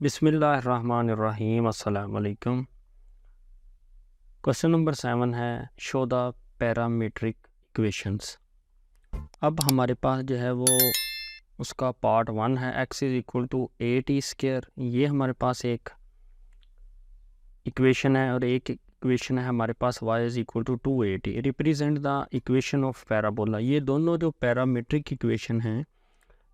बिस्मिल्लाहिर्रहमानिर्रहीम। अस्सलाम वालेकुम। क्वेश्चन नंबर 7 है, शो द पैरामीट्रिक इक्वेशंस। अब हमारे पास जो है वो उसका पार्ट 1 है, x is equal to A T square. ये हमारे पास एक इक्वेशन है और एक इक्वेशन है हमारे पास y is equal to 2at। Represent the equation of parabola. ये दोनों जो पैरामीट्रिक इक्वेशन हैं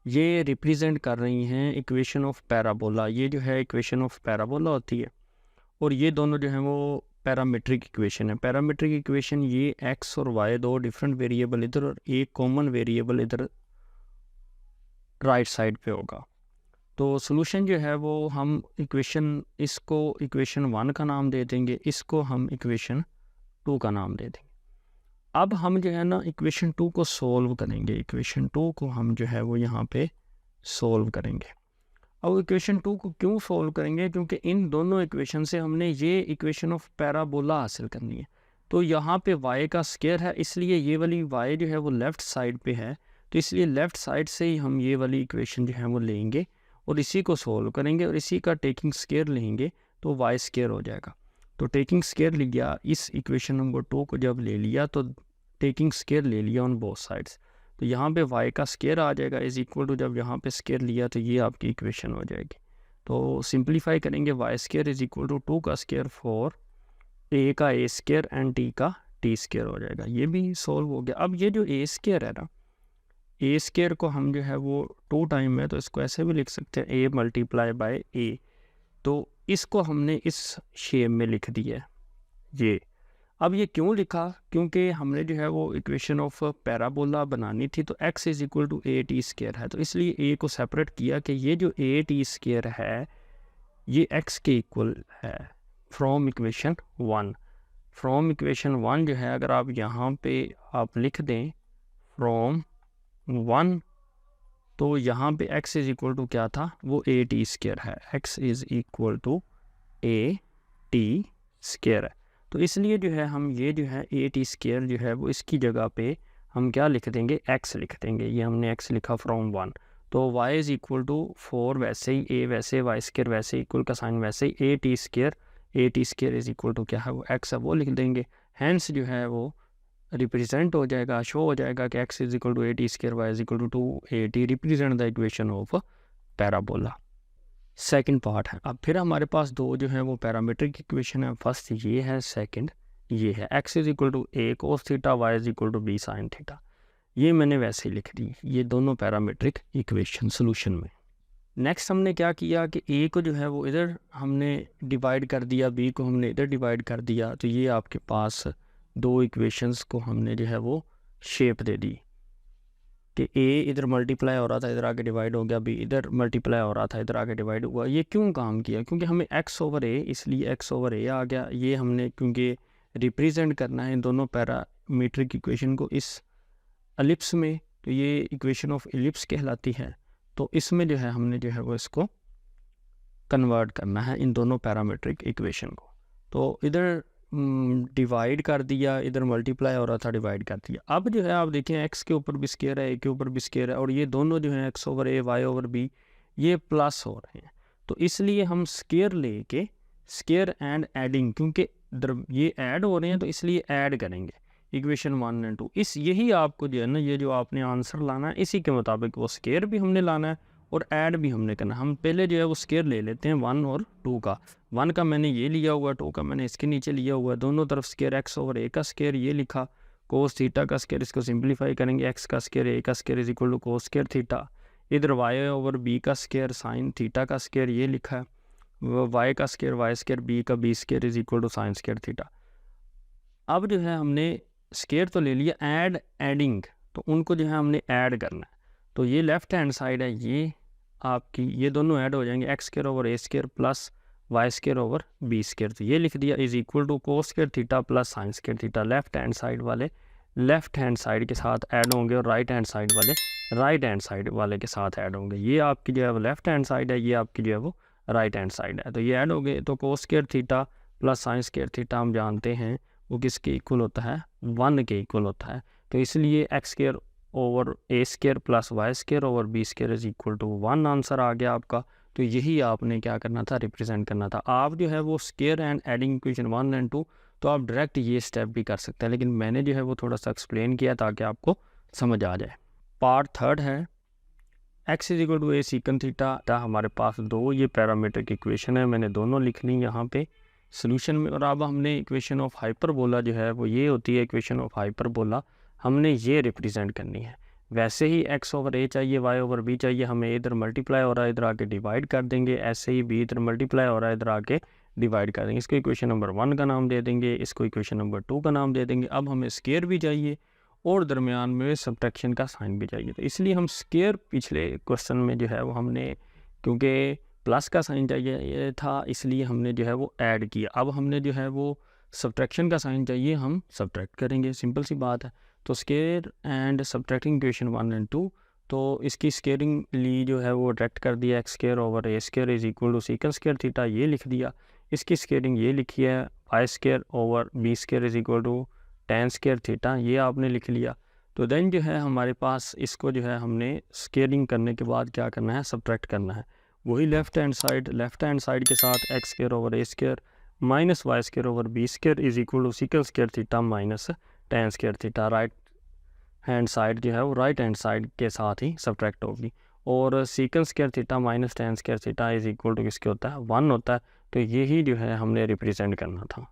ये रिप्रेजेंट कर रही हैं इक्वेशन ऑफ पैराबोला। ये जो है इक्वेशन ऑफ पैराबोला होती है और ये दोनों जो हैं वो पैरामीट्रिक इक्वेशन है। पैरामीट्रिक इक्वेशन ये x और y दो डिफरेंट वेरिएबल इधर और एक कॉमन वेरिएबल इधर राइट साइड पे होगा। तो सॉल्यूशन जो है वो हम इसको इक्वेशन 1 का नाम दे देंगे, इसको हम इक्वेशन 2 का नाम दे देंगे। अब हम जो है ना इक्वेशन 2 को सोल्व करेंगे। इक्वेशन 2 को हम जो है वो यहाँ पे सोल्व करेंगे। अब इक्वेशन 2 को क्यों सोल्व करेंगे? क्योंकि इन दोनों इक्वेशन से हमने ये इक्वेशन ऑफ पैराबोला हासिल करनी है। तो यहाँ पे y का स्क्वायर है, इसलिए ये वाली y जो है वो लेफ़्ट साइड पे है, तो इसलिए लेफ़्ट साइड से ही हम ये वाली इक्वेशन जो है वो लेंगे और इसी को सोल्व करेंगे और इसी का टेकिंग स्क्वायर लेंगे तो y स्क्वायर हो जाएगा। तो टेकिंग स्क्वायर लिया, इस इक्वेशन नंबर 2 को जब ले लिया तो टेकिंग स्क्वायर ले लिया ऑन बोथ साइड्स, तो यहाँ पे y का स्क्वायर आ जाएगा इज़ इक्वल टू, जब यहाँ पे स्क्वायर लिया तो ये आपकी इक्वेशन हो जाएगी। तो सिंप्लीफाई करेंगे, y square is equal to 2 का स्क्वायर फॉर a का a स्क्वायर एंड t का t स्क्वायर हो जाएगा। ये भी सॉल्व हो गया। अब ये जो a स्क्वायर है ना, a स्क्वायर को हम जो है वो 2 टाइम है तो इसको ऐसे भी लिख सकते हैं a मल्टीप्लाई बाय a। तो इसको हमने इस शेप में लिख दिया है ये। अब ये क्यों लिखा? क्योंकि हमने जो है वो इक्वेशन ऑफ पैराबोला बनानी थी, तो x is equal to A T square है, तो इसलिए a को सेपरेट किया कि ये जो ए टी स्क्वायर है ये x के इक्वल है फ्रॉम इक्वेशन 1। फ्रॉम इक्वेशन 1 जो है अगर आप यहाँ पे आप लिख दें फ्रॉम 1, तो यहाँ पे x इज़ इक्वल टू क्या था, वो ए टी स्क्वायर है। x is equal to A T square है, तो इसलिए जो है हम ये जो है ए टी स्क्वायर जो है वो इसकी जगह पे हम क्या लिख देंगे, x लिख देंगे। ये हमने x लिखा फ्रॉम 1, तो y इज़ इक्वल टू 4 वैसे ही, a वैसे, y स्क्वायर वैसे, इक्वल का साइन वैसे ही, A T square is equal to क्या है वो x है, वो लिख देंगे। हैंस जो है वो रिप्रेजेंट हो जाएगा, शो हो जाएगा कि x is equal to A T square, y is equal to 2at represent the equation of parabola. Second part है। अब फिर हमारे पास दो जो है वो पैरामीट्रिक इक्वेशन है। फर्स्ट ये है, सेकंड ये है। x is equal to a cos theta, y is equal to b sin theta. ये मैंने वैसे ही लिख दी, ये दोनों पैरामीट्रिक इक्वेशन सोल्यूशन में। नेक्स्ट हमने क्या किया कि a को जो है वो इधर हमने डिवाइड कर दिया, b को हमने इधर डिवाइड कर दिया, तो ये आपके पास दो इक्वेशंस को हमने जो है वो शेप दे दी कि a इधर मल्टीप्लाई हो रहा था, इधर आके डिवाइड हो गया, b इधर मल्टीप्लाई हो रहा था, इधर आके डिवाइड हुआ। ये क्यों काम किया? क्योंकि हमें x ओवर a, इसलिए x ओवर a आ गया। ये हमने क्योंकि रिप्रेजेंट करना है इन दोनों पैरामीट्रिक इक्वेशन को इस एलिप्स में, तो ये इक्वेशन ऑफ एलिप्स कहलाती है। तो इसमें जो है हमने जो है वो इसको कन्वर्ट करना है इन दोनों पैरामीट्रिक इक्वेशन को। तो इधर डिवाइड कर दिया, इधर मल्टीप्लाई हो रहा था, डिवाइड कर दिया। अब जो है आप देखें x के ऊपर भी स्क्वायर है, a के ऊपर भी स्क्वायर है, और ये दोनों जो है x over a, y over b ये प्लस हो रहे हैं। तो इसलिए हम स्क्वायर लेके स्क्वायर एंड एडिंग, क्योंकि ये ऐड हो रहे हैं तो इसलिए ऐड करेंगे इक्वेशन 1 एंड 2। यही आपको जो है ना, ये जो आपने आंसर लाना है इसी के मुताबिक वो स्क्वायर भी हमने लाना है और ऐड भी हमने करना। हम पहले जो है वो स्क्वायर ले लेते हैं 1 और 2 का। 1 का मैंने ये लिया हुआ, 2 का मैंने इसके नीचे लिया हुआ, दोनों तरफ स्क्वायर। x ओवर a का स्क्वायर ये लिखा, कोस थीटा का स्क्वायर, इसको सिंप्लीफाई करेंगे, x का स्क्वायर a का square is equal to cos square theta. इधर y ओवर b का स्क्वायर साइन थीटा का स्क्वायर ये लिखा है, y का स्क्वायर y स्क्वायर b का b square is equal to sine square theta. अब जो है हमने स्क्वायर तो ले लिया, एडिंग, तो उनको जो है हमने ऐड करना है। तो ये लेफ्ट हैंड साइड है, ये आपकी ये दोनों ऐड हो जाएंगे, x square over a square plus y square over b square. तो ये लिख दिया is equal to cos square theta plus sine square theta. Left hand side वाले लेफ्ट हैंड साइड के साथ ऐड होंगे और राइट हैंड साइड वाले राइट हैंड साइड वाले के साथ ऐड होंगे। ये आपकी जो है वो लेफ्ट हैंड साइड है, ये आपकी जो है वो राइट हैंड साइड है। तो ये ऐड हो गए, तो कोस square theta plus sine square theta हम जानते हैं वो किसके इक्वल होता है, 1 के इक्वल होता है। तो इसलिए x square over a square plus y square over b square is equal to 1 answer आ गया आपका। तो यही आपने क्या करना था, रिप्रेजेंट करना था। आप जो है वो square and adding equation 1 and 2 तो आप डायरेक्ट ये स्टेप भी कर सकते हैं, लेकिन मैंने जो है वो थोड़ा सा एक्सप्लेन किया ताकि आपको समझ आ जाए। पार्ट थर्ड है x is equal to a sec theta. हमारे पास दो ये पैरामीट्रिक इक्वेशन है, मैंने दोनों लिख ली यहाँ पे सोल्यूशन में। और अब हमने इक्वेशन ऑफ हाइपरबोला जो है वो ये होती है इक्वेशन ऑफ हाइपरबोला, हमने ये रिप्रेजेंट करनी है। वैसे ही x ओवर a चाहिए, y ओवर b चाहिए, हमें इधर मल्टीप्लाई हो रहा है इधर आके डिवाइड कर देंगे, ऐसे ही b इधर मल्टीप्लाई हो रहा है इधर आके डिवाइड कर देंगे। इसको इक्वेशन नंबर 1 का नाम दे देंगे, इसको इक्वेशन नंबर 2 का नाम दे देंगे। अब हमें स्केयर भी चाहिए और दरमियान में सब्ट्रैक्शन का साइन भी चाहिए, तो इसलिए हम स्केयर पिछले क्वेश्चन में जो है वो हमने, क्योंकि प्लस का साइन चाहिए था इसलिए हमने जो है वो ऐड किया। अब हमने जो है वो सब्ट्रैक्शन का साइन चाहिए, हम सब्ट्रैक्ट करेंगे, सिंपल सी बात है। तो square and subtracting equation 1 and 2, तो इसकी स्केयरिंग ली जो है वो डायरेक्ट कर दिया, x square over a square is equal to sec square theta, ये लिख दिया। इसकी स्केयरिंग ये लिखी है, y square over b square is equal to tan square theta, ये आपने लिख लिया। तो देन जो है हमारे पास इसको जो है हमने स्केयरिंग करने के बाद क्या करना है, सब्ट्रैक्ट करना है। वही लेफ्ट हैंड साइड के साथ x square over a square minus y square over b square is equal to sec square theta minus tan square theta. Right hand side जो है वो राइट हैंड साइड के साथ ही सब्ट्रैक्ट होगी। और sec square theta minus tan square theta is equal to किसके होता है, 1 होता है। तो यही जो है हमने रिप्रेजेंट करना था।